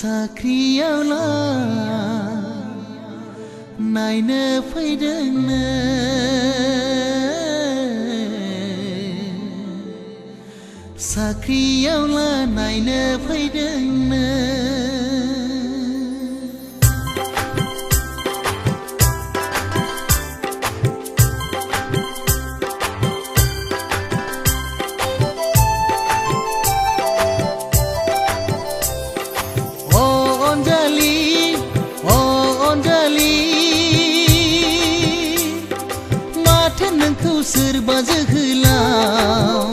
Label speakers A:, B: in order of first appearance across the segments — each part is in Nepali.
A: साख्रियावला नायनो फैदोंनो साख्रियावला नायनो फैदोंनो सोरबा जोहोलाव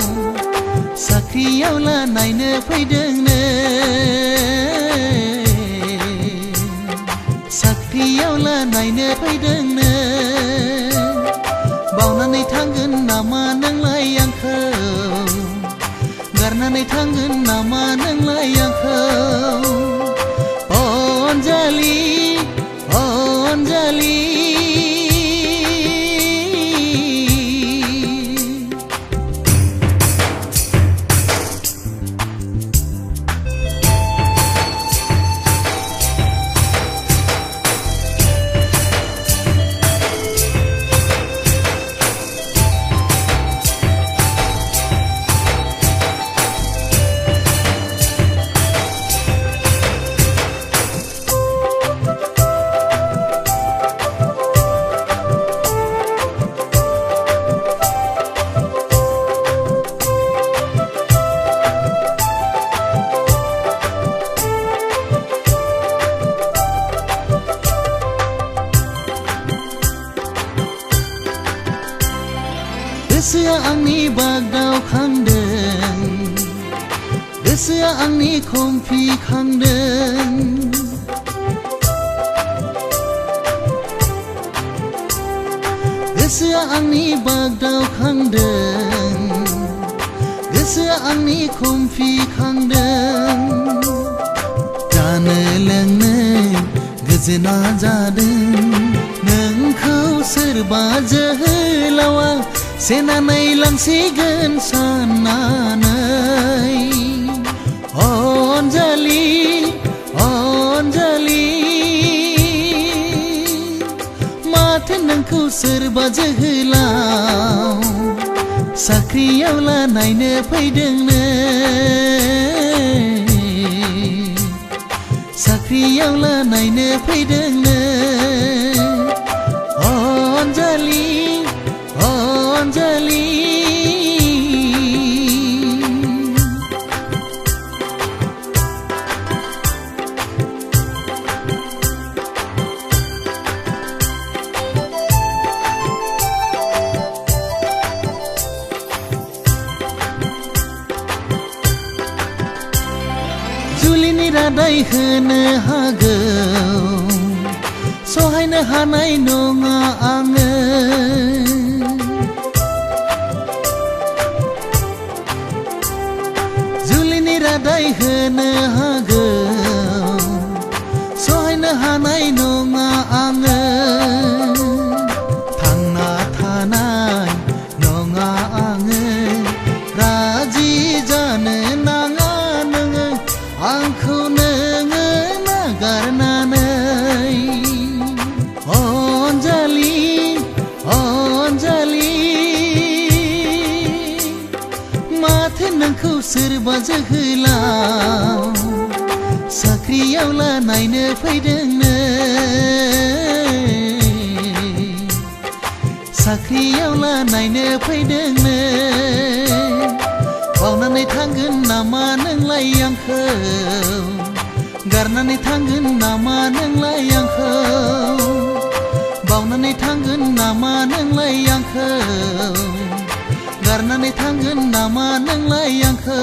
A: साख्रियावला नायनो फैदोंनो साख्रियावला नायनो फैदोंनो बावनानै थांगोन नामा नोंलाय आंखौ गारनानै थांगोन नामा नोंलाय आंखौ अनजालि अनजालि गोसोआ आंनि बागदाव खांदों गोसोआ आंनि खमफि खांदों गोसोआ आंनि बागदाव खांदों गोसोआ आंनि खमफि खांदों जानो लोंनो गोजोना जादों नोंखौ सोरबा जोहोलावा सेनानै लांसिगोन साननानै अनजालि अनजालि माथो नोंखौ सोरबा जोहोलाव साख्रियावला नायनो फैदोंनो साख्रियावला नायनो फैदोंनो अनजालि अनजालि जुलिनि रादाय होनो हागौ सहायनो हानाय नङा आङो जुलिनि रादाय होनो हागौ सहायनो हानाय नङा आङो थांना थानाय नङा आङो राजि जानो नाङा नोङो आंखौ नोङो नागारनानै अनजालि अनजालि माथो नोंखौ सोरबा जोहोलाव साख्रियावला नायनो फैदोंनो साख्रियावला नायनो फैदोंनो बावनानै थांगोन नामा नोंलाय आंखौ गारनानै थांगोन नामा नोंलाय आंखौ बावनानै थांगोन नामा नोंलाय आंखौ गारनानै थांगोन नामा नोंलाय आंखौ